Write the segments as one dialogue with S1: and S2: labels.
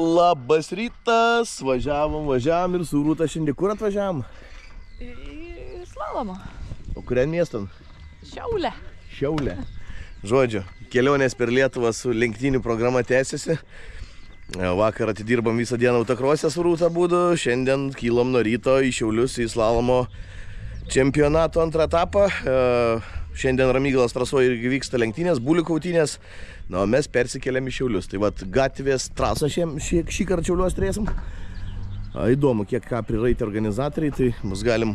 S1: Labas rytas, važiavom ir su Rūta šiandien. Kur atvažiavom?
S2: Į slalomą.
S1: O kurią miestan?
S2: Šiaulę.
S1: Šiaulę. Žodžiu, kelionės per Lietuvą su lenktynių programa tęsiasi. Vakar atidirbam visą dieną autokrose su Rūta būdu. Šiandien kylom nuo ryto į Šiaulius į slalomo čempionato antrą etapą. Šiandien Ramygalos trasoje irgi vyksta lenktynės, bulių kautynės. Na, o mes persikeliam į Šiaulius. Tai vat gatvės trasą šį kartą Šiauliuos turėsim. Įdomu, kiek ką priraitė organizatoriai, tai mus galim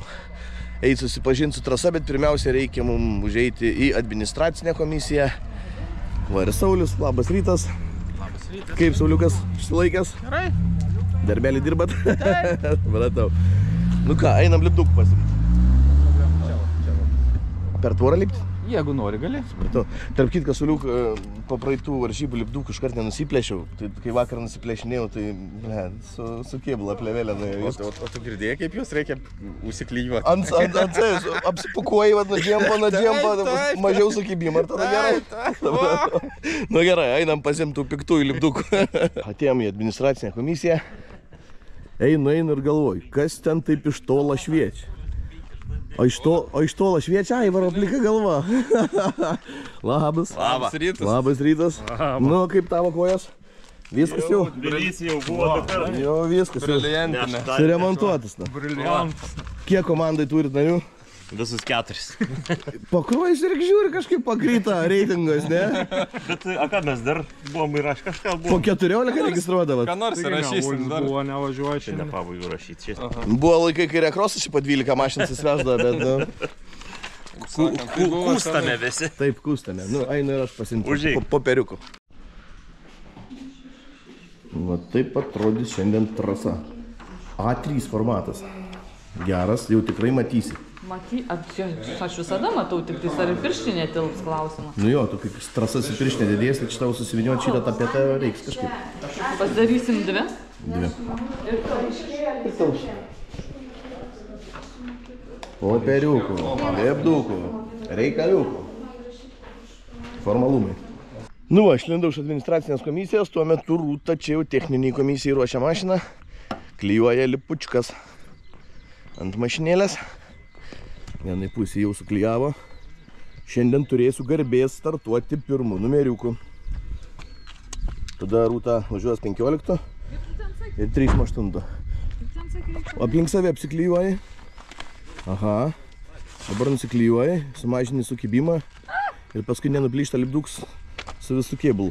S1: eiti susipažinti su trasa, bet pirmiausia reikia mums užeiti į administracinę komisiją. Va ir Saulius, labas rytas.
S3: Labas rytas.
S1: Kaip Sauliukas, išsilaikęs?
S3: Gerai.
S1: Darbelį dirbat?
S3: Taip.
S1: Pratau. Nu ką, einam lipdukų pasimti. Per tvorą lipti?
S3: Jeigu nori, gali.
S1: Supratau. Tarp kitką, Sauliuk, po praeitų varžybų lipdukų iškart nenusiplėšiau. Tai kai vakar nusiplėšinėjau, tai su kėbula plėvelė nuėjo.
S3: O tu girdėjai, kaip juos reikia užsiklyjuoti?
S1: Ant apsipukuoji, nuo džempo, mažiau sukibimą. Ir tada gerai. Nu gerai, einam pasimtų piktųjų lipdukų. Atėjom į administracinę komisiją. Einu ir galvoju, kas ten taip iš tolo šviečia. O iš tolo šviečia, Aivaro plika galva. Labas.
S3: Labas rytas.
S1: Labas rytas. Nu, kaip tavo kojas? Viskas jau?
S4: Brilicija jau buvo dabar.
S1: Jau viskas.
S3: Briliantinė.
S1: Suremontuotas.
S3: Briliantas.
S1: Kiek komandai turit narių?
S4: Visus 4.
S1: Pakruojus ir žiūri kažkaip pakryta reitingas, ne?
S4: Bet, ką mes dar buvom įrašę kažką
S1: Po
S4: buvom.
S1: 14 registruodavot.
S3: Ką nors rašysim dar.
S5: Buvo nevažiuoja
S4: Čia nepabaigiu rašyti.
S1: Buvo laikai, kai rekrosas po 12 mašinas įsveždavo, bet...
S4: Kūstame visi.
S1: Taip, kūstame. Nu, einu ir aš pasimti
S4: Užeik.
S1: popieriukų. Va taip atrodys šiandien trasa. A3 formatas. Geras, jau tikrai matysi.
S2: Aš visada matau, tik tai ar pirštinė tilps klausimą.
S1: Nu jo, tu kaip trasas į pirštinę didės, tai šitau susiviniuoti šitą tapetą reiks kažkaip.
S2: Pasidarysim 2.
S1: 2. Popieriukų, lipdukų, reikaliukų. Formalumai. Nu va, aš lindau iš administracinės komisijos, tuo metu Rūta čia jau techniniai komisijai ruošia mašiną. Klijuoja lipučkas ant mašinėlės. Vienai pusė jau suklijavo. Šiandien turėsiu garbės startuoti pirmų numeriukų. Tada Rūta važiuos 15 ir 38. Aplink save apsiklijuoji. Aha. Dabar nusiklijuoji, sumažini sukibimą ir paskui nenuplyšta lipduks su visų kėbulu.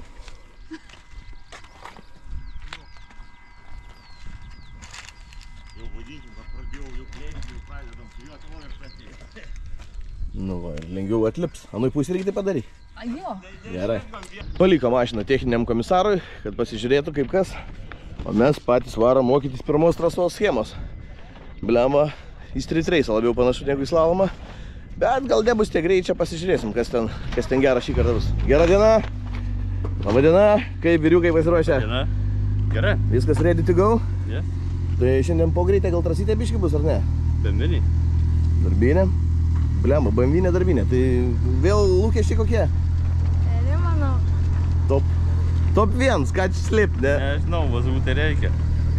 S1: Nu va, ir lengviau atlips. Anui pusė reikia tai padaryti.
S2: Jo.
S1: Gerai. Paliko mašiną techniniam komisarui, kad pasižiūrėtų kaip kas. O mes patys varom mokytis pirmos trasos schemos. Blema, į street race labiau panašu negu į slalomą. Bet gal nebus tiek greit, čia pasižiūrėsim, kas ten geras šį kartą bus. Gera diena. Labą dieną. Kaip vyriukai pasiruošę?
S4: Diena. Gerai.
S1: Viskas ready to go?
S4: Yes.
S1: Tai šiandien po greitę gal trasytė biški bus, ar ne?
S4: Bembinį.
S1: Darbinė. Blema, bambinė darbinė. Tai vėl lūkesčiai kokie?
S2: Nemanau.
S1: Top 1, ką čia slėpti, ne?
S4: Nežinau, vazūtė reikia.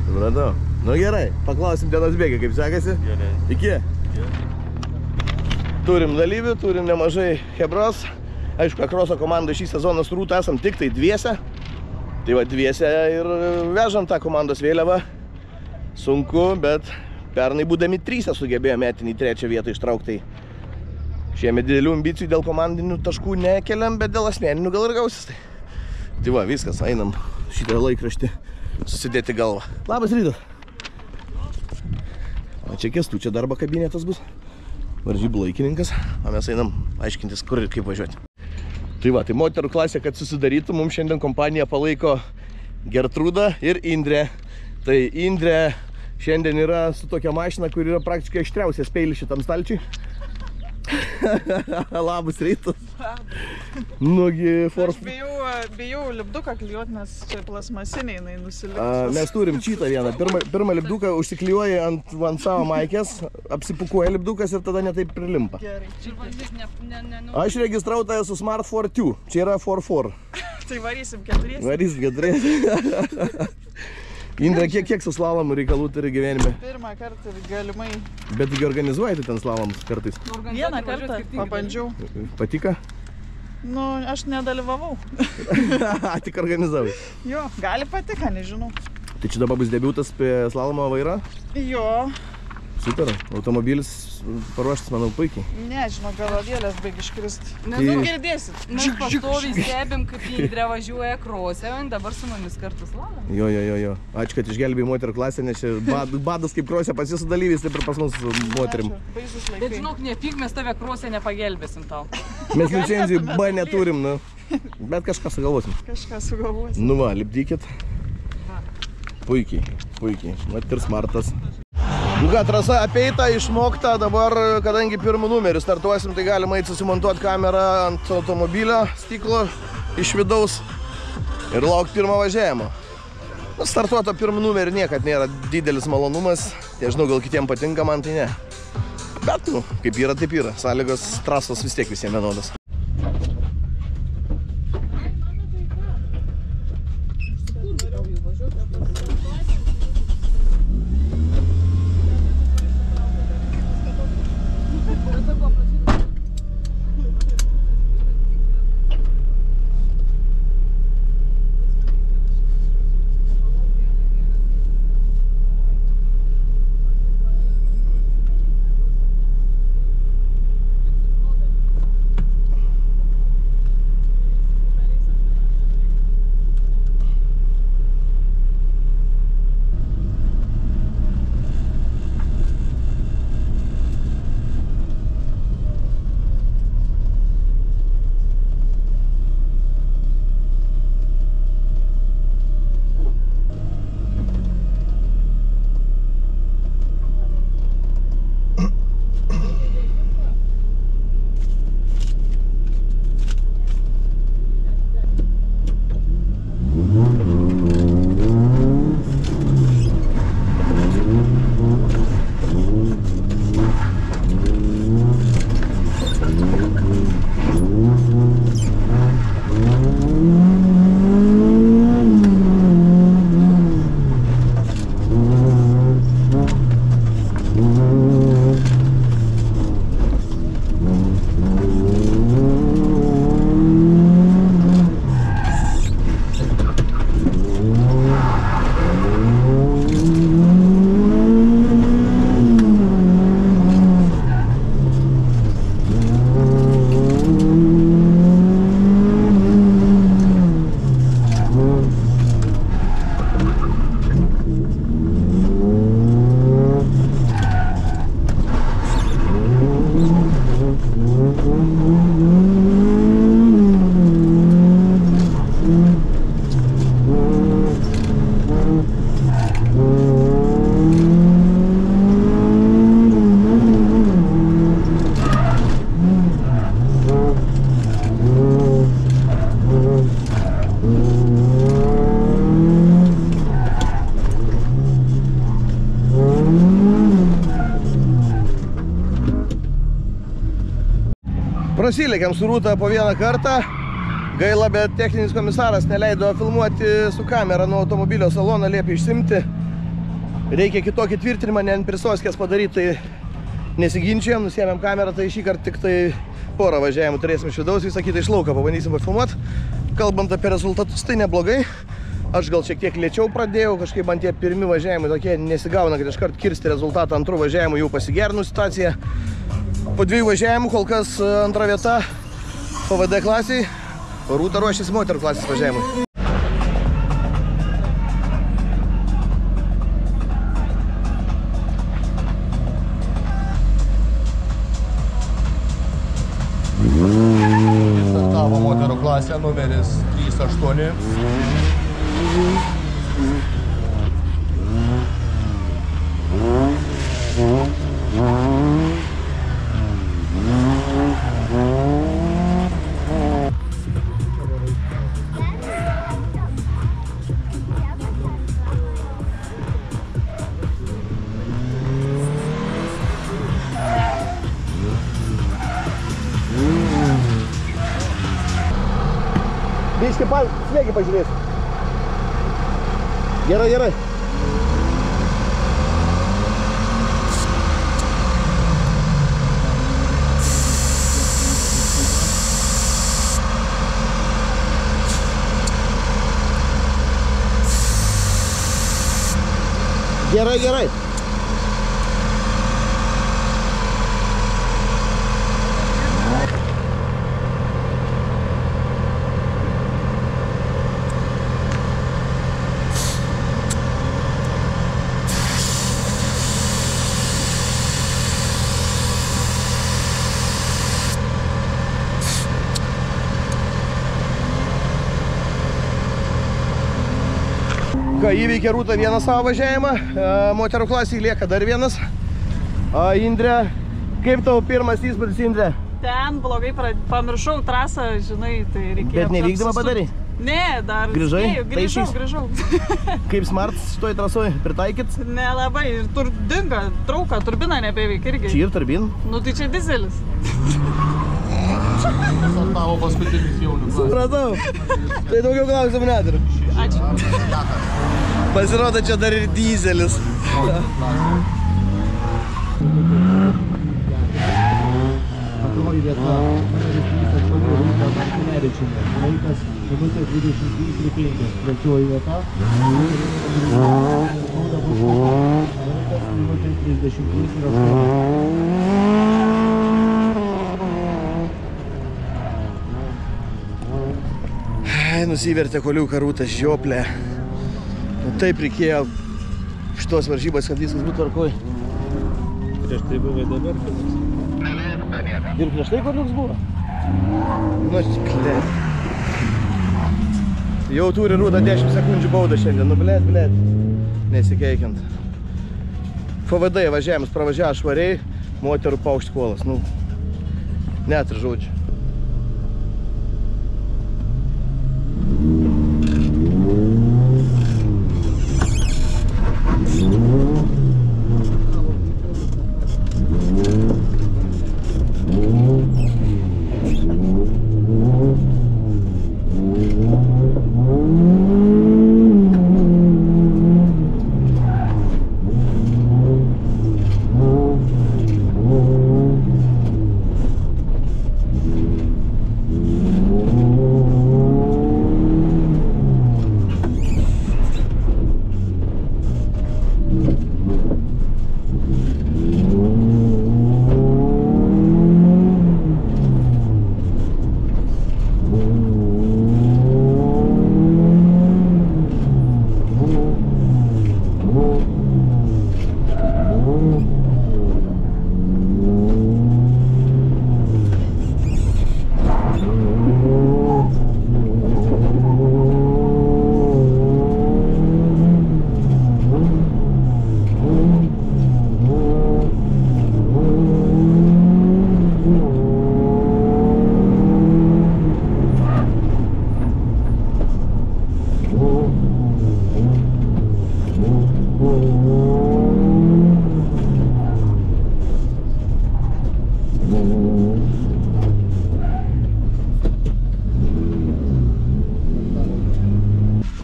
S1: Supratau. Nu gerai, paklausim dienos bėgį, kaip sekasi.
S4: Gerai.
S1: Iki. Turim dalyvių, turim nemažai hebros. Aišku, akroso komandai šį sezoną su Rūta esam tik tai dviese. Tai va dviese ir vežam tą komandos vėliavą. Sunku, bet pernai būdami 3 sugebėjo metinį 3 vietą ištraukti. Šiemet didelių ambicijų dėl komandinių taškų nekeliam, bet dėl asmeninių gal ir gausis. Tai va, viskas, einam šitą laikraštį susidėti galvą. Labas rytas. O čia Kęstučio darbo kabinetas bus. Varžybų laikininkas. O mes einam aiškintis, kur ir kaip važiuoti. Tai va, tai moterų klasė, kad susidarytų, mums šiandien kompanija palaiko Gertrūda ir Indrė. Tai Indrė šiandien yra su tokia mašina, kur yra praktiškai aštriausias peilis šitam stalčiui. Labas rytas. Nugi
S5: Aš bijau lipduką klijuoti, nes čia plasmasiniai jinai nusilips.
S1: Mes turim čytą vieną. Pirmą lipduką užsiklijuoji ant savo maikės, apsipukuoja lipdukas ir tada netaip prilimpa.
S5: Gerai.
S1: Aš registrau tai su Smart 4.2. Čia yra 4.4.
S5: Tai varysim 4.
S1: Varysim 4. Indre, kiek su slalomu reikalų turi gyvenime?
S5: Pirmą kartą ir galimai.
S1: Bet taigi organizuoji ten slalomus kartais.
S5: Vieną kartą pabandžiau.
S1: Patika?
S5: Nu, aš nedalyvavau.
S1: Tik organizavai.
S5: Jo, gali patika, nežinau.
S1: Tai čia dabar bus debiutas prie slalomo vairo?
S5: Jo.
S1: Super, automobilis paruoštas, manau, puikiai.
S5: Nežinau, galavėlės baig iškristi.
S2: Nes
S5: Nu, girdėsit.
S2: mes pastoviai stebim, kaip Indrė važiuoja krosę, o dabar su mumis kartu slalom.
S1: Jo. Ačiū, kad išgelbėjai moterų klasę, nes čia badas kaip krosė pas jūsų dalyvis, taip ir pas mus moterim.
S5: Ačiū, baisus
S2: Bet
S5: laikai.
S2: žinok, nepyk, mes tave krosę nepagelbėsim tau.
S1: Mes licenzijų B neturim, nu. Bet kažką sugalvosim.
S5: Kažką sugalvosim.
S1: Nu va, lipdykit. Puikiai. Mat ir smartas. Nu ką, trasa apeita, išmokta, dabar, kadangi pirmų numerį startuosim, tai galima susimontuoti kamerą ant automobilio stiklo iš vidaus ir laukti pirmą važiavimo. Nu, startuoto pirmų numerį niekad nėra didelis malonumas, tai žinau, gal kitiems patinka, man tai ne. Bet, nu, kaip yra, taip yra. Sąlygos trasos vis tiek visiems vienodas. Prasilėkiam su Rūta po vieną kartą. Gaila, bet techninis komisaras neleido filmuoti su kamera nuo automobilio saloną, liepė išsimti. Reikia kitokį tvirtinimą, ne ant prisoskės padaryti, tai nesiginčiam, nusiėmėm kamerą, tai šį kartą tik tai porą važiavimų turėsim iš vidaus, visą kitą iš lauko pabandysim pafilmuoti. Kalbant apie rezultatus, tai neblogai. Aš gal šiek tiek lėčiau pradėjau, kažkaip man tie pirmi važiavimai tokie nesigauna, kad iškart kirsti rezultatą antrų važiavimų jau pasigerinu situaciją. Po 2 važiavimų kol kas antra vieta PVD klasiai, o Rūta ruošiasi moterų klasės važiavimui. Startavo moterų klasė numeris 38. Biškį slėgį pažiūrėsiu. Gerai. Gerai, gerai. Ką, įveikė Rūta vieną savo važiavimą, moterų klasėje lieka dar vienas. Indrė, kaip tavo pirmas įspūdis, Indrė?
S5: Ten blogai pamiršau trasą, žinai, tai reikėjo...
S1: Bet nevykdymą padarai?
S5: Ne, dar...
S1: Grįžai?
S5: Grįžau.
S1: Kaip smart šitoj trasoj pritaikyt?
S5: Nelabai, ir dinga, trauka, turbina nebeveikia irgi.
S1: Čia ir turbin?
S5: Nu tai čia dizelis.
S3: Tavo paskutinis jaunių.
S1: Supratau. Tai daugiau klausimų neturiu.
S5: Ačiū.
S1: Pasirodo, čia dar ir dizelis.
S6: Antroji vieta, numeris 28 Rūta Martinevičienė. Laikas minutė 23:05. Trečioji vieta. Laikas minutė 33:08.
S1: Nusivertė koliuką Rūta žioplę. Taip reikėjo šitos varžybos, kad viskas būtų tvarkoj.
S4: Prieš tai buvai dabar,
S1: Ir prieš tai koliuks buvo? Nu, klė. Jau turi Rūta 10 sekundžių baudą šiandien. Nu, blėt. Nesikeikiant. FVD važiavimus pravažiavo švariai, moterų paukšt kolas. Nu, net ir žodžiu.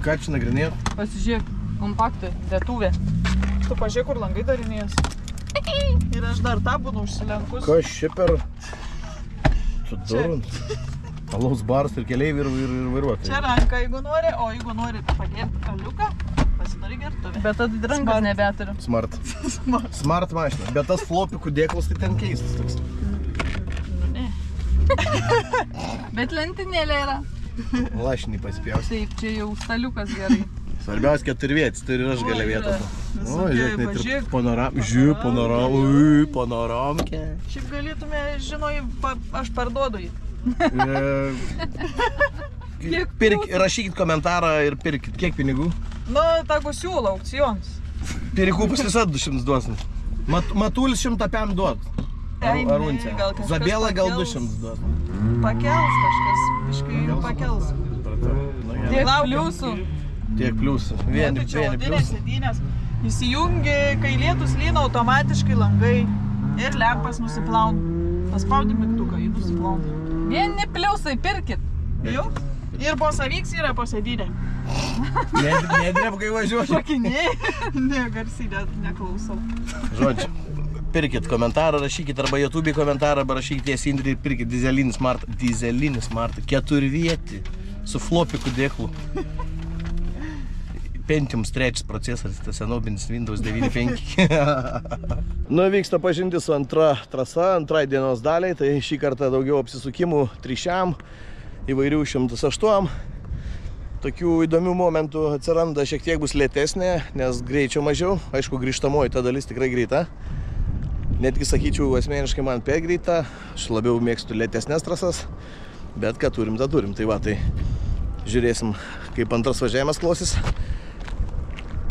S1: Ką čia nagrinėjot?
S2: Pasižiūrėk, kompaktai, lietuvė.
S5: Tu pažiūrėk, kur langai darinės. Ir aš dar tą būnu užsilenkus.
S1: Kas čia per... Čia durant. Alaus baras ir keleiviai ir vairuotojai.
S5: Čia ranka, jeigu nori, o jeigu nori pagerti aliuką, pasidari gertuvę.
S2: Bet tada rankos nebeturiu.
S1: Smart. Smart mašina. Bet tas flopikų dėklas tai ten keistas toks.
S5: Ne.
S2: Bet lentinėlė yra.
S1: Lašinį pasipjausi.
S2: Taip, čia jau staliukas gerai.
S1: Svarbiausia 4 vietis, tai ir aš gale vietą. O, žiūrėk, net ir
S5: Pažiūrėk.
S1: panoramkė.
S5: Šiaip galėtume, žinoj, aš parduodu jį.
S1: Rašykit komentarą ir pirkit. Kiek pinigų?
S5: Nu, tagu siūlo aukcionas.
S1: Pirikų visada 200 duosim. Matulis 100 PM duot.
S5: Ei,
S1: Arunce.
S5: gal kažkas
S1: Zabėla gal
S5: pakels.
S1: 200 duot.
S5: Pakels kažkas, biškai pakels.
S2: Tiek
S5: Laukiam.
S2: pliusų.
S1: Tiek pliusų.
S5: Tai čia
S1: Vieni
S5: odinės
S1: pliusų.
S5: sėdynės. Įsijungi, kai lietus lyna automatiškai langai ir lempas nusiplauna. Paspaudi mygtuką, jį nusiplauna.
S2: Vieni pliusai, pirkit.
S5: Jau? Ir posavyks yra posėdynė.
S1: Nedrėp, kai važiuoju.
S5: Šokinė. Ne, garsiai neklausau.
S1: Žodžiu, pirkit komentarą, rašykit arba YouTube komentarą, arba rašykit tiesiai Indrei ir pirkit dizelinį smart, 4 vietį su flopiku dėklu. Pentium 3 procesas, tas senobinis Windows 9.5. Nu, vyksta pažintis su antra trasa, antrai dienos daliai, tai šį kartą daugiau apsisukimų 300, įvairių 108. Tokių įdomių momentų atsiranda, šiek tiek bus lėtesnė, nes greičio mažiau. Aišku, grįžtamoji ta dalis tikrai greita. Netgi sakyčiau, asmeniškai man per greita. Aš labiau mėgstu lėtesnės trasas, bet ką turim, tą turim. Tai va, tai žiūrėsim, kaip antras važiavimas klosis.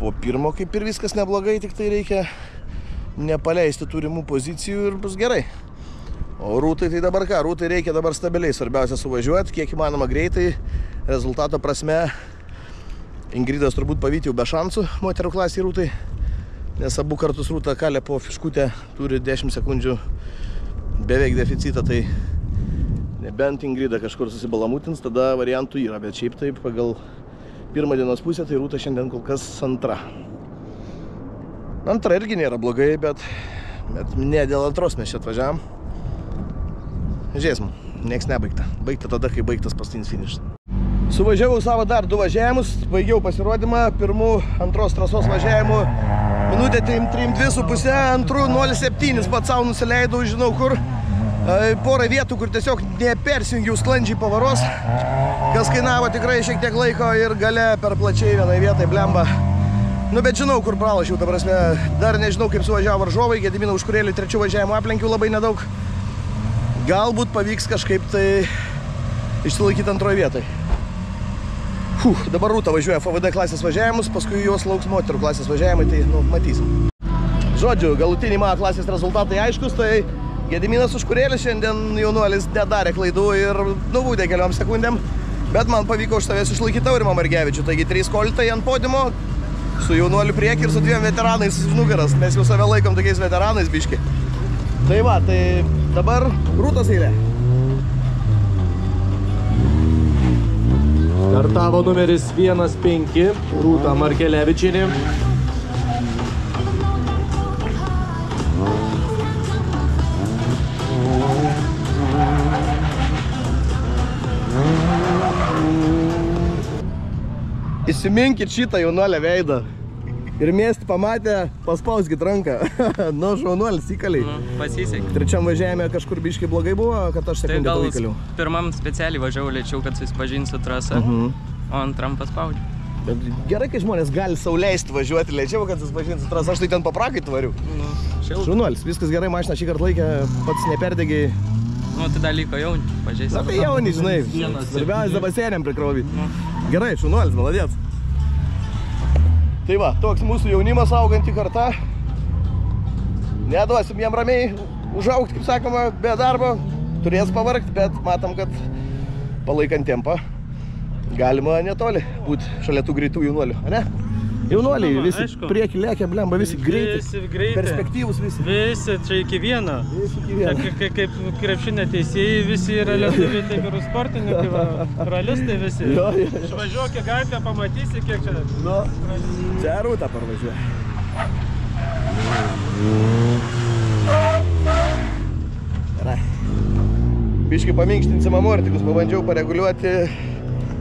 S1: Po pirmo kaip ir viskas neblogai, tik tai reikia nepaleisti turimų pozicijų ir bus gerai. O rūtai tai dabar ką? Rūtai reikia dabar stabiliai. Svarbiausia suvažiuoti, kiek įmanoma greitai. Rezultato prasme, Ingridas turbūt pavyti jau be šansų moterų klasį rūtai. Nes abu kartus rūta kalė po fiškutę, turi 10 sekundžių beveik deficitą, tai nebent Ingrida kažkur susibalamutins, tada variantų yra, bet šiaip taip pagal pirmą dienos pusę, tai rūta šiandien kol kas antra. Antra irgi nėra blogai, bet ne dėl antros mes čia atvažiavam. Žiūrėsim, nieks nebaigta. Baigta tada, kai baigtas paskutinis finišas. Suvažiavau savo dar 2 važiavimus, baigiau pasirodymą, pirmų antros trasos važiavimų. Minutė 3.2,5, antrų 0.7, pats savo nusileidau, žinau kur. Porą vietų, kur tiesiog nepersijungiau sklandžiai pavaros, kas kainavo tikrai šiek tiek laiko ir gale per plačiai vienai vietai blemba. Nu, bet žinau, kur pralašiau, ta prasme, dar nežinau, kaip suvažiavo varžovai, Gedimino Užkurėliui 3 važiavimo aplenkiau labai nedaug. Galbūt pavyks kažkaip tai išsilaikyti antroje vietoje. Dabar Rūta važiuoja FVD klasės važiavimus, paskui jos lauks moterų klasės važiavimai, tai matysim. Žodžiu, galutiniai mano klasės rezultatai aiškus, tai Gediminas Užkurėlis šiandien jaunuolis nedarė klaidų ir nubaudė keliom sekundėm, bet man pavyko už savęs išlaikyti Aurimą Margevičių, taigi 3 kolitai ant podimo, su jaunuoliu priekį ir su 2 veteranais už nugaras, mes jau save laikom tokiais veteranais biški. Tai va, tai dabar Rūtos eilė.
S4: Startavo numeris 1-5, Rūta Markelevičienė.
S1: Įsiminkit šitą jaunuolę veidą. Ir miestį pamatę, paspauskit ranką. Nu, šaunuolis įkaliai.
S7: Pasisekė.
S1: 3 važiavime kažkur biškai blogai buvo, kad aš sekundę tau įkaliau.
S7: Pirmam specialiai važiavau lėčiau, kad susipažinsiu trasą, o antram paspaudžiu.
S1: Bet gerai, kai žmonės gali sau leisti važiuoti lėčiau, kad susipažinsiu trasą. Aš tai ten paprakai tvariu. Šaunuolis, viskas gerai, mašiną šį kartą laikė, pats neperdegiai.
S7: Nu, tai dar liko jauni, pažiūrėsiu.
S1: Na tai jauni, žinai, svarbiausia dabasėnėm prikrovį. Gerai, šaunuolis, maladėt. Tai va, toks mūsų jaunimas auganti karta. Neduosim jam ramiai užaugti, kaip sakoma, be darbo. Turės pavargti, bet matom, kad palaikant tempą galima netoli būti šalia tų greitų jaunuolių, ne? Jaunuoliai, visi prieki lėkia, blemba, visi greitai, perspektyvus visi.
S4: Visi, čia iki vieno. Kaip krepšinio teisėjai visi yra lietuviai, taip ir sportininkai, ralistai visi. Išvažiuok į gatvę, pamatysi, kiek čia.
S1: Nu, čia Rūta parvažiuoja. Gerai. Biškai paminkštinsim amortikus, pabandžiau pareguliuoti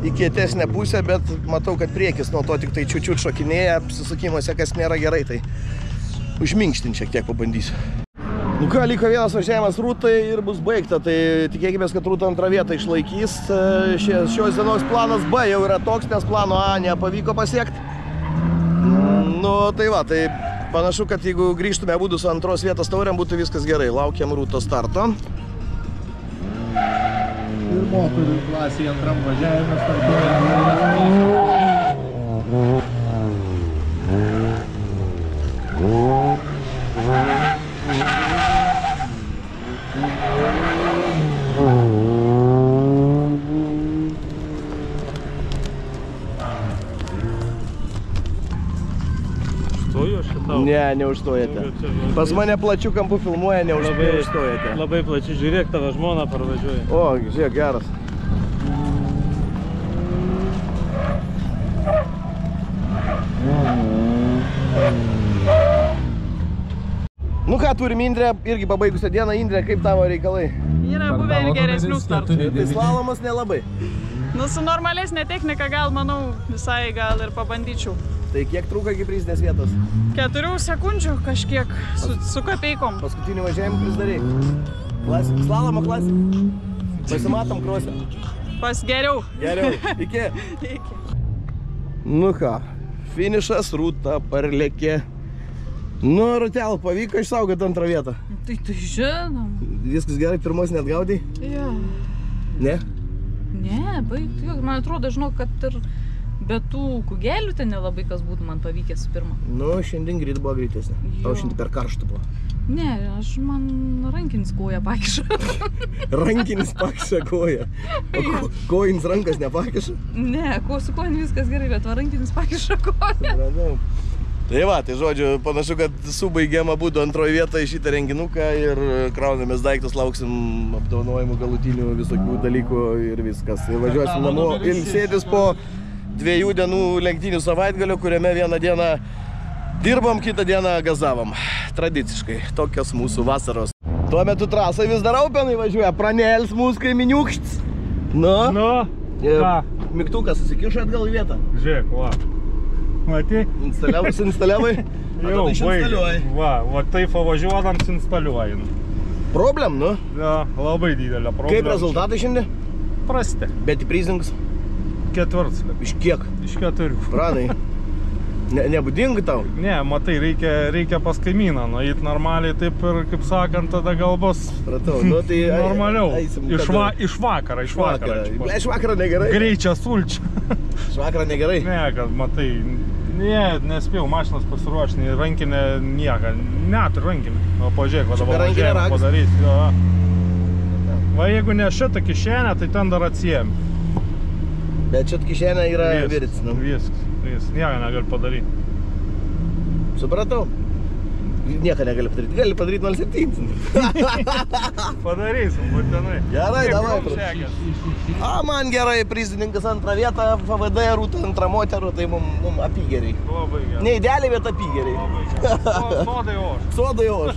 S1: į kietesnę pusę, bet matau, kad priekis nuo to tik tai čiučiut šokinėja, apsisukimuose, kas nėra gerai, tai užminkštinti šiek tiek pabandysiu. Nu ką, liko vienas važiavimas Rūtai ir bus baigta, tai tikėkime, kad Rūta antrą vietą išlaikys. Šios dienos planas B jau yra toks, nes plano A nepavyko pasiekti. Nu tai va, tai panašu, kad jeigu grįžtume abudu su antros vietos taurėm, būtų viskas gerai. Laukiam Rūtos starto.
S6: Ir moterų klasėje antram važiavime startuoja.
S4: Užstoju šitą?
S1: Ne, neužstojate. Pas mane plačių kampų filmuoja, neužstojate.
S4: Labai plačiai, žiūrėk, tavo žmona parvažiuoja.
S1: O, žiūrėk, geras. Nu ką, turim Indrę, irgi pabaigusią dieną. Indrė, kaip tavo reikalai?
S5: Yra buvę ir geresnių startų.
S1: Tai slalomas nelabai.
S5: Nu, su normalesnė technika gal, manau, visai gal ir pabandyčiau.
S1: Tai kiek trūko iki prizinės vietos?
S5: 4 sekundžių kažkiek su kapeikom.
S1: Paskutinį važiavimą pridarei. Slalomo klasė. Pasimatom krosę.
S5: Pas geriau.
S1: Geriau. Iki. Nu ką, finišas, Rūta parlėkė. Nu, Rūtel, pavyko išsaugoti antrą vietą.
S2: Tai žinom.
S1: Viskas gerai, pirmos net gaudai?
S2: Jo.
S1: Ne?
S2: Ne, baig, man atrodo, žinau, kad ir be tų kugelių ten nelabai kas būtų man pavykęs pirmą.
S1: Nu, šiandien greit buvo greitesnė. Tau šiandien per karštų buvo.
S2: Ne, man rankinis koja pakiša.
S1: Rankinis pakiša koja. O kojinis rankas nepakiša?
S2: Ne, su kojin viskas gerai, bet rankinis pakiša koja.
S1: Tai va, tai žodžiu, panašu, kad subaigėm abudu antroji vietą į šitą renginuką ir kraunamės daiktus, lauksim apdovanojimų galutinių visokių dalykų ir viskas. Ir važiuosim namo ilsėtis po 2 dienų lenktynių savaitgalio, kuriame vieną dieną dirbam, kitą dieną gazavom. Tradiciškai, tokios mūsų vasaros. Tuo metu trasai vis dar aupenai važiuoja, pranėlis mūsų kaiminiukštis. Nu,
S6: ką?
S1: Mygtukas susikišo atgal į vietą.
S6: Žiūrėk, va. Matai?
S1: Instaliavai?
S6: Jau, baigė. Va taip važiuodams instaliuojam.
S1: Problem, nu?
S6: Ja, labai didelė problema.
S1: Kaip rezultatai šiandien?
S6: Prasti.
S1: Bet į prizingus?
S6: 4.
S1: Iš kiek?
S6: Iš 4.
S1: Pranai. Nebūdinga tau?
S6: Ne, matai, reikia pas kaimyną nueit normaliai, taip ir, kaip sakant, tada gal bus
S1: tai
S6: normaliau. Iš vakaro.
S1: Iš vakaro negerai?
S6: Greičia sulčia.
S1: Iš vakaro negerai?
S6: Ne, kad matai, nespėjau mašinas pasiruošti, rankinę nieką, net rankinę. O pažiūrėk, va dabar važiavimą padarysiu. Va jeigu ne šitą kišenę, tai ten dar atsijėm.
S1: Bet šitą kišenę yra virts.
S6: Viskas, nieko negali padaryti.
S1: Supratau. Nieko negali padaryti. Gali padaryti 0,7.
S6: Padarysim, būtinai.
S1: Gerai, davai. Man gerai, prizininkas antrą vietą, FVD, Rūta antrą moterų, tai mum apygeriai.
S6: Labai gerai.
S1: Ne idealiai, bet apygeriai.
S6: Sodai oš.
S1: Sodai oš.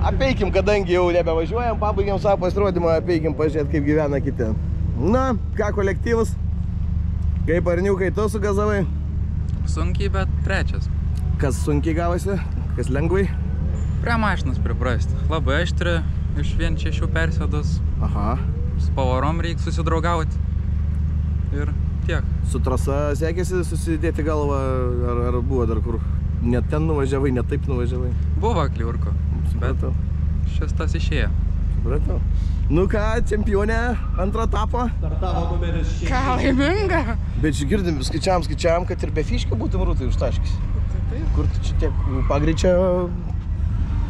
S1: Apeikim, kadangi jau nebevažiuojam, pabaigiam savo pasirodymą, apeikim pažiūrėti, kaip gyvena kiti. Na, ką kolektyvus? Kaip arniukai, tu sugazavai?
S7: Sunkiai, bet 3.
S1: Kas sunkiai gavosi? Kas lengvai?
S7: Prie mašinos priprasti. Labai aštri, iš 1.6 persėdus.
S1: Aha.
S7: Su pavarom reikia susidraugauti. Ir tiek.
S1: Su trasa sekėsi susidėti galvą, ar buvo dar kur? Net ten nuvažiavai, net taip nuvažiavai?
S7: Buvo kliurko, bet šis tas išėjo.
S1: Supratau. Nu ką, čempionė, antrą etapą.
S6: Startavo numeris 6.
S5: Ką laiminga?
S1: Bet girdim, skaičiavam, kad ir be fiškio būtum Rūtai užtaškis. Kur tu čia tiek pagreičio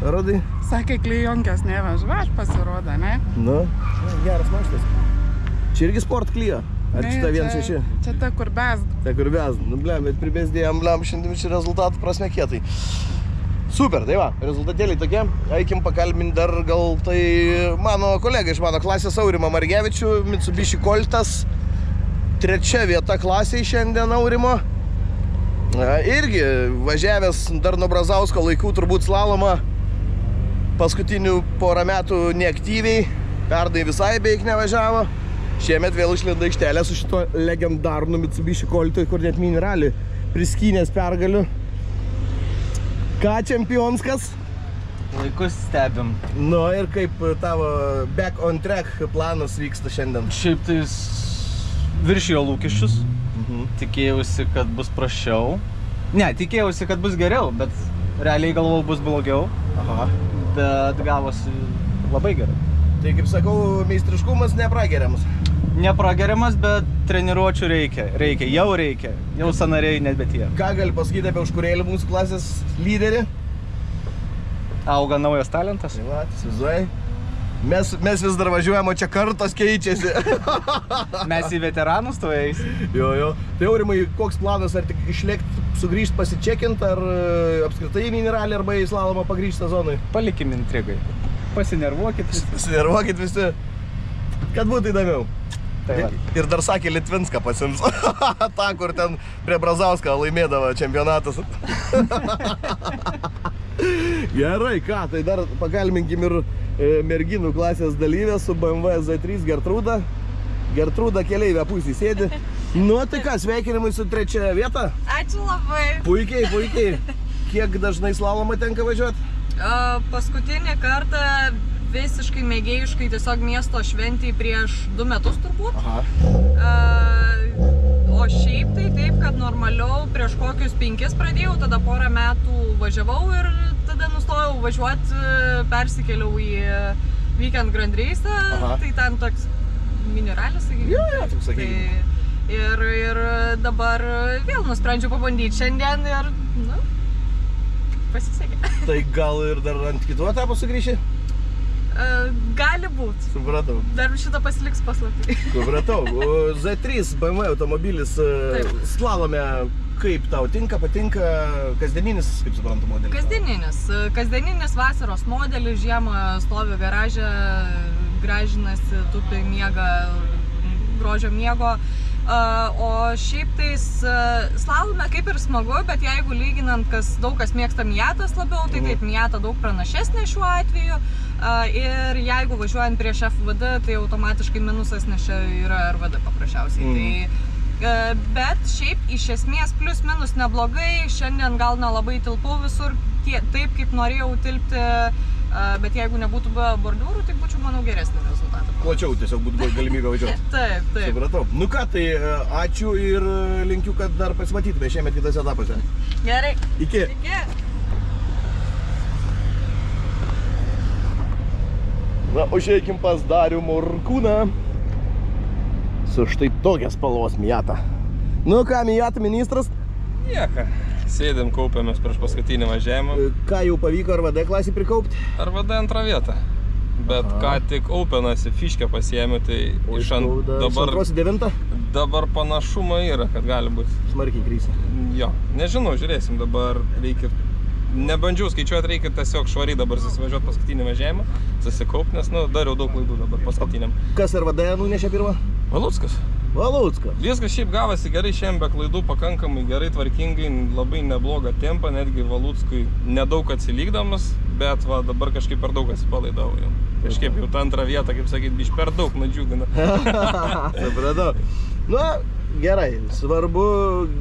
S1: radai?
S5: Sakė, klijonkės nevažiuoja, pasirodo, ne?
S1: Nu, geras mašinas. Čia irgi Sport Clio. Ar šitą 1.6?
S5: Čia ta, kur bezd.
S1: Ta, kur bezd. Nu, blem, bet pribesdėjom, blem, šiandien šį rezultatą prasme kietai. Super, tai va, rezultatėliai tokie. Eikim pakalbinti dar gal tai mano kolega iš mano klasės Aurimą Margevičių, Mitsubishi Coltas. 3 vieta klasėje šiandien Aurimo. Irgi važiavęs dar nuo Brazausko laikų turbūt slalomą. Paskutinių porą metų neaktyviai. Pernai visai beveik nevažiavo. Šiemet vėl išlenda aikštelė su šito legendarnu Mitsubishi Coltui, kur net mini rally priskynės pergalių. Ką čempionskas?
S8: Laikus stebim.
S1: Nu ir kaip tavo back on track planas vyksta šiandien?
S8: Šiaip tai viršijo lūkesčius. Tikėjausi, kad bus prasčiau. Ne, tikėjausi, kad bus geriau, bet realiai galvojau bus blogiau.
S1: Aha.
S8: Bet gavosi labai gerai.
S1: Tai kaip sakau, meistriškumas neprageriamas.
S8: Neprageriamas, bet treniruočių reikia. Jau sanariai net bet jie.
S1: Ką gali pasakyti apie užkurėlį mūsų klasės lyderį?
S8: Auga naujas talentas.
S1: Tai va, įsivaizduoji. Mes vis dar važiuojam, o čia kartos keičiasi.
S8: Mes į veteranus to eisim.
S1: Jo. Tai Aurimai, koks planas, ar tik išlėkti, sugrįžti pasičekint, ar apskritai į mineralį, arba į slalomą pagrįžti sezonui?
S8: Palikim intrigai. Pasinervuokit
S1: visi. Kad būtų įdomiau.
S8: Tai va.
S1: Ir dar sakė Litvinską pasims. Ta, kur ten prie Brazauską laimėdavo čempionatas. Gerai, ką, tai dar pakalbinkim ir merginų klasės dalyvę su BMW Z3 Gertrūda. Gertrūda keleivė pusį sėdi. Nu, tai ką, sveikinimai su 3 vieta.
S9: Ačiū labai.
S1: Puikiai, puikiai. Kiek dažnai slalomą tenka važiuoti?
S9: Paskutinį kartą visiškai mėgėjiškai tiesiog miesto šventį prieš 2 metus turbūt.
S1: Aha.
S9: O šiaip tai taip, kad normaliau prieš kokius 5 pradėjau, tada porą metų važiavau ir tada nustojau važiuoti, persikėliau į Weekend Grand Race, tai ten toks mineralis, sakykime.
S1: Jo, toks sakykime.
S9: Ir dabar vėl nusprendžiau pabandyti šiandien ir, nu, pasisekė.
S1: Tai gal ir dar ant kitų etapų sugrįši?
S9: Gali būt.
S1: Supratau.
S9: Dar šitą pasiliks paslaptį.
S1: Supratau. Z3 BMW automobilis slalome, kaip tau tinka, patinka, kasdieninis, kaip suprantu, modelis?
S9: Kasdieninis vasaros modelis, žiemą stovi garaže, gražinasi, tupi, miega, grožio miego. O šiaip tais slalome kaip ir smagu, bet jeigu lyginant, daug kas mėgsta Miatas labiau, tai taip, Miata daug pranašesnė šiuo atveju. Ir jeigu važiuojant prieš FVD, tai automatiškai minusas, nes čia yra RVD paprasčiausiai. Bet šiaip iš esmės plius minus neblogai, šiandien gal nelabai tilpau visur taip, kaip norėjau tilpti, bet jeigu nebūtų buvę bordiūrų, tai būčiau, manau, geresnį rezultatą.
S1: Plačiau tiesiog būtų galimybė važiuoti.
S9: Taip.
S1: Supratau. Nu ką, tai ačiū ir linkiu, kad dar pasimatytume šiemet kitose etapuose.
S9: Gerai.
S1: Iki. Na, užeikim pas Darių Morkūną su štai tokia spalvos Miata. Nu ką, Miata ministras?
S10: Nieka. Sėdėm, kaupiamės prieš paskutinį važiavimą.
S1: Ką jau pavyko RVD klasį prikaupti?
S10: RVD 2 vietą. Bet ką tik openasi, fiškę pasiėmė, tai iš dabar panašumo yra, kad gali būti.
S1: Smarkiai krysi.
S10: Jo, nežinau, žiūrėsim, dabar reikia. Nebandžiau skaičiuoti, reikia tiesiog švariai dabar susivažiuoti paskutinį važiavimą, susikaupti, nes dariau daug klaidų dabar paskutiniam.
S1: Kas RVD nunešė pirmą?
S10: Valuckas. Viskas šiaip gavosi gerai, šiandien be klaidų, pakankamai gerai, tvarkingai, labai neblogą tempą, netgi Valuckui nedaug atsilygdamas, bet va, dabar kažkaip per daug atsipalaidavau jau. Kažkaip jau tą 2 vietą, kaip sakyt, biškį per daug nudžiugina.
S1: Supratau. Nu, gerai, svarbu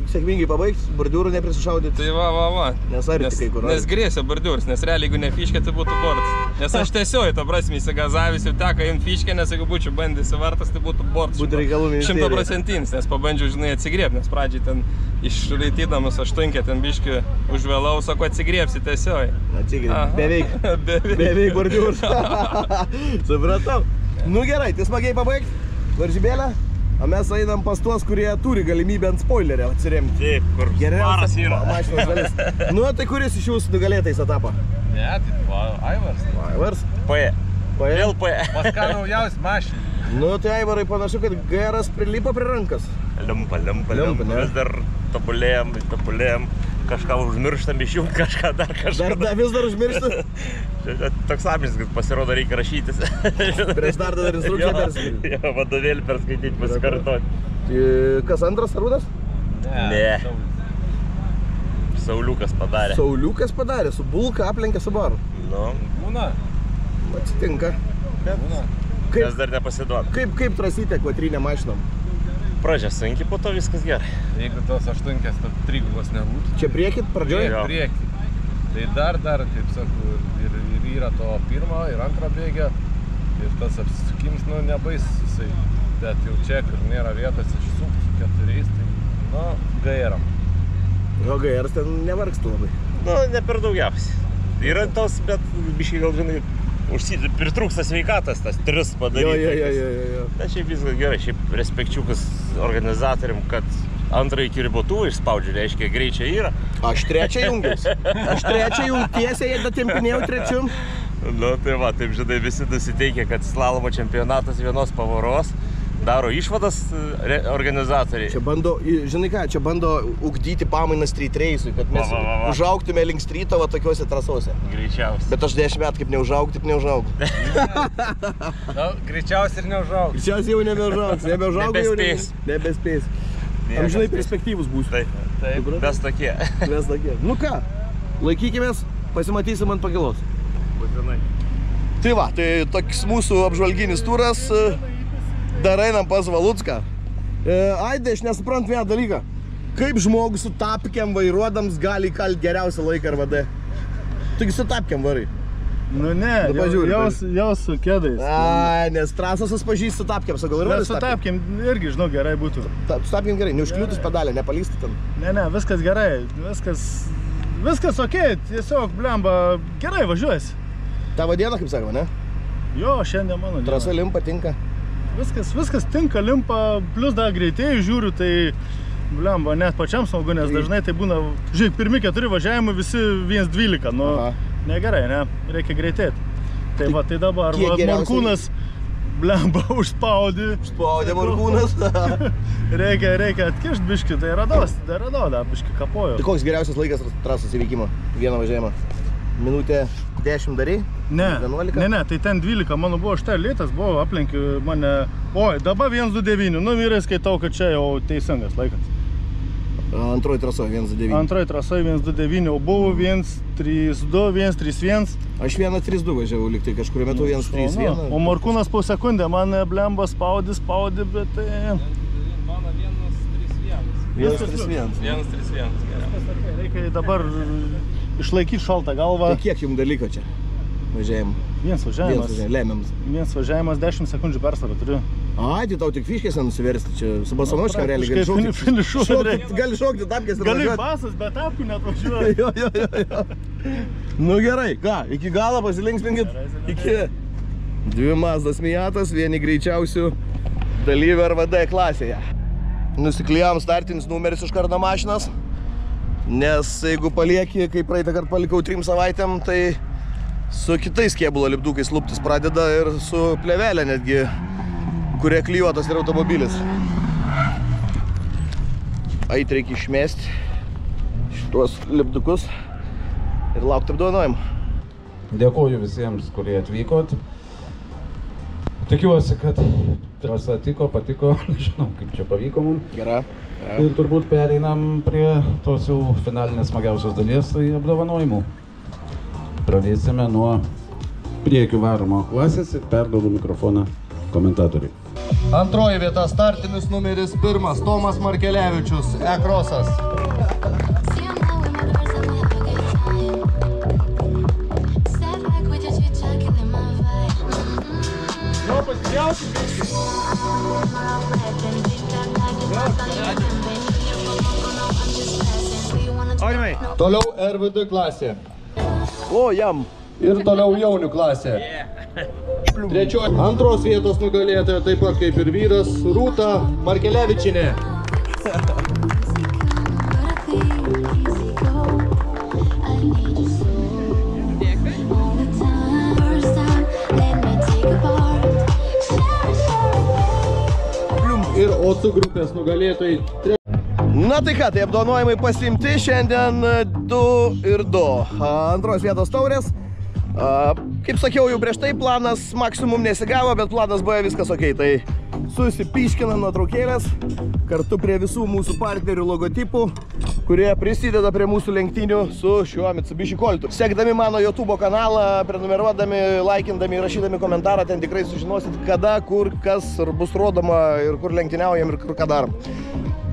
S1: sėkmingai pabaigti, bordiūrų neprisišaudyti.
S10: Tai va. Nes grėsia bordiūras, nes realiai, jeigu ne fiškė, tai būtų bortas. Nes aš tiesiog, ta prasme, įsigazavęs jau teko imti fiškę, nes jeigu būčiau bandęs įvartas, tai būtų bortas. 100%, nes pabandžiau, žinai, atsigriebti, nes pradžiai ten išraitydamas 8, ten biškį užvėlau, sako, atsigriebsi tiesiog.
S1: Atsigriebsi, beveik bordiūras. Supratau. Nu gerai, tai smagiai pabaigti varžybėlę. O mes einam pas tuos, kurie turi galimybę ant spoilerio atsiremti.
S10: Taip, kur varas yra.
S1: Mašinos dalis. Nu, tai kuris iš jūsų nugalėtais etapą?
S10: Ne, tai
S1: Aivars.
S10: P. Vėl P.
S6: Pas ką naujausi mašinį?
S1: Nu, tai Aivarai panašu, kad GR-as prilipa prie rankas.
S10: Limpa. Vis dar tobulėjam. Kažką užmirštam išjungt, kažką dar kažką.
S1: Vis dar užmirštam?
S10: Toks apžins, kad pasirodo reikia rašytis.
S1: Prieš dar instrukciją perskaityti.
S10: Jo, vadovėlį perskaityti, pasikartoti.
S1: Kas antras, Arūnas?
S10: Ne. Sauliukas padarė.
S1: Sauliukas padarė, su Bulka aplenkė Subaru.
S10: Nu.
S6: Būna.
S1: Atsitinka.
S10: Mes dar nepasiduodam.
S1: Kaip trasytė kvadrinę mašinom?
S10: Pradžia sunkiai, po to viskas gerai.
S6: Jeigu tos 8 trigubos nebūtų.
S1: Čia priekit, pradžioje?
S6: Priekit. Tai dar, taip sakau, ir yra to pirmo ir antro bėgio. Ir tas apsisukims, nu, nebais jisai. Bet jau čia, kur nėra vietos išsukti 4, tai, nu, GR-am.
S1: O GR-as ten nevargsta labai.
S10: Nu, ne per daugiausiai. Yra tos, bet biškai gal, žinai, pritrūksta sveikatas, tas 3 padaryti.
S1: Jo.
S10: Bet šiaip viskas gerai, šiaip respekčiukas organizatoriam, kad antrąjį iki ribotuvą išspaudžiu, reiškia, greičiai yra.
S1: Aš 3 jungiausi. Aš 3 jungtiesiai, jie datempinėjau 3.
S10: Nu, tai va, taip žinai, visi nusiteikia, kad slalomo čempionatas vienos pavaros. Daro išvadas organizatoriai.
S1: Čia bando, žinai ką, čia bando ugdyti pamainą street race'ui, kad mes užaugtume link streeto va tokiuose trasose.
S10: Greičiausiai.
S1: Bet aš 10 metų kaip neužaugti, taip neužaugti.
S6: Greičiausiai ir neužaugti.
S1: Greičiausiai jau nebeužaugti. Nebespės. Amžinai perspektyvus būsiu.
S10: Taip, mes tokie.
S1: Nu ką, laikykimės, pasimatysim ant pakilos.
S10: Būtinai.
S1: Tai va, tai toks mūsų apžvalginis turas. Dar einam pas Valucką Aidai, aš nesuprantu vieną dalyką. Kaip žmogus su tapkiam vairuodams gali įkalti geriausią laiką RVD? Taigi su tapkiam varai.
S6: Nu ne, jau su kėdais.
S1: Ai, nes trasas suspažįsti su tapkiam, gal ir
S6: su tapkiam irgi, žinau, gerai būtų.
S1: Su tapkiam gerai, neužkliūtus pedalę, nepalysti ten.
S6: Ne, viskas gerai, viskas okei, tiesiog, blemba, gerai važiuosi.
S1: Tavo diena, kaip sakoma, ne?
S6: Jo, šiandien mano diena.
S1: Trasa limpa, tinka.
S6: Viskas tinka, limpa, plus dar greitėjų žiūriu, tai blemba, net pačiam saugu, nes dažnai tai būna, žiūrėk, pirmi 4 važiavimai visi 1.12, nu, negerai, ne, reikia greitėti. Tai va, tai dabar Morkūnas, blemba, užspaudė.
S1: Užspaudė Morkūnas.
S6: Reikia atkišti biškį, tai radau, da, biškį kapojo.
S1: Tai koks geriausias laikas trasos įveikimo, vieną važiavimą? Minutė 10 darai?
S6: Ne,
S1: 11?
S6: Ne, tai ten 12, mano buvo štai lėtas, buvo aplenkiu mane, oi, dabar 1.29, nu vyrai skaitau, kad čia jau teisingas laikas.
S1: Antroji trasoje 1.29.
S6: Antroji trasoje 1.29, o buvo 1.32, 1.31.
S1: Aš 1.32 važiavau, lyg tai kažkurio metu 1.31.
S6: O Morkūnas po sekundę, man blemba spaudė, bet tai...
S10: Mano 1.31.
S1: 1.31.
S10: 1.31, gerai.
S6: Reikia dabar išlaikyti šaltą galvą.
S1: Tai kiek jums dalyko čia važiavimą?
S6: Vienas važiavimas.
S1: Lemiamas.
S6: Vienas važiavimas 10 sekundžių persvarą turiu.
S1: Ai, tai tau tik fiškės nenusiversti čia. Su basanoškam realiai gali
S6: šokti.
S1: Gali šokti tapkės ir važiuoti.
S6: Gali basas, bet tapkų net važiuoji.
S1: Jo. Nu gerai, ką, iki galo pasilinksminkit. Iki. 2 Mazdas Miatas, vieni greičiausių dalyvių RVD klasėje. Nusiklijam startinis numeris iš karto mašinas. Nes jeigu palieki, kaip praeitą kartą palikau 3 savaitėm, tai su kitais kėbulo lipdukais luptis pradeda ir su plevelė netgi, kurie klijuotas yra automobilis. Ait reikia išmesti šitos lipdukus ir laukti apdovanojimų.
S11: Dėkoju visiems, kurie atvykot. Tikiuosi, kad trasa patiko, nežinau, kaip čia pavyko mums.
S1: Gera.
S11: Ir turbūt pereinam prie tos jau finalinės smagiausios dalies, tai apdovanojimų. Pradėsime nuo priekių varomo klasės ir perduodu mikrofoną komentatoriui.
S12: Antroji vieta startinis numeris 1, Tomas Markelevičius, E-Crossas. Toliau RVD klasė.
S1: O, jam.
S12: Ir toliau jaunių klasė. Trečioji, antros vietos nugalėtoja, taip pat kaip ir vyras, Rūta Markelevičinė. Ir OCU grupės nugalėtojai.
S1: Na tai ką, tai apdovanojimai pasiimti šiandien 2 ir 2. Antros vietos taurės. Kaip sakiau, jau prieš tai planas maksimum nesigavo, bet planas buvo viskas ok. Tai susipyškinam nuotraukėlės kartu prie visų mūsų partnerių logotipų, kurie prisideda prie mūsų lenktynių su šiuo Mitsubishi Coltu. Sekdami mano YouTube kanalą, prenumeruodami, laikindami, rašydami komentarą, ten tikrai sužinosit, kada, kur, kas bus rodoma ir kur lenktyniaujam ir kur ką darom.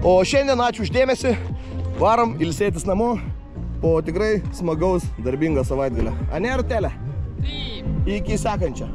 S1: O šiandien ačiū uždėmesi, varom ilsėtis namo po tikrai smagaus darbingo savaitgalio. Ane, Artelė? Taip. Iki sekančio.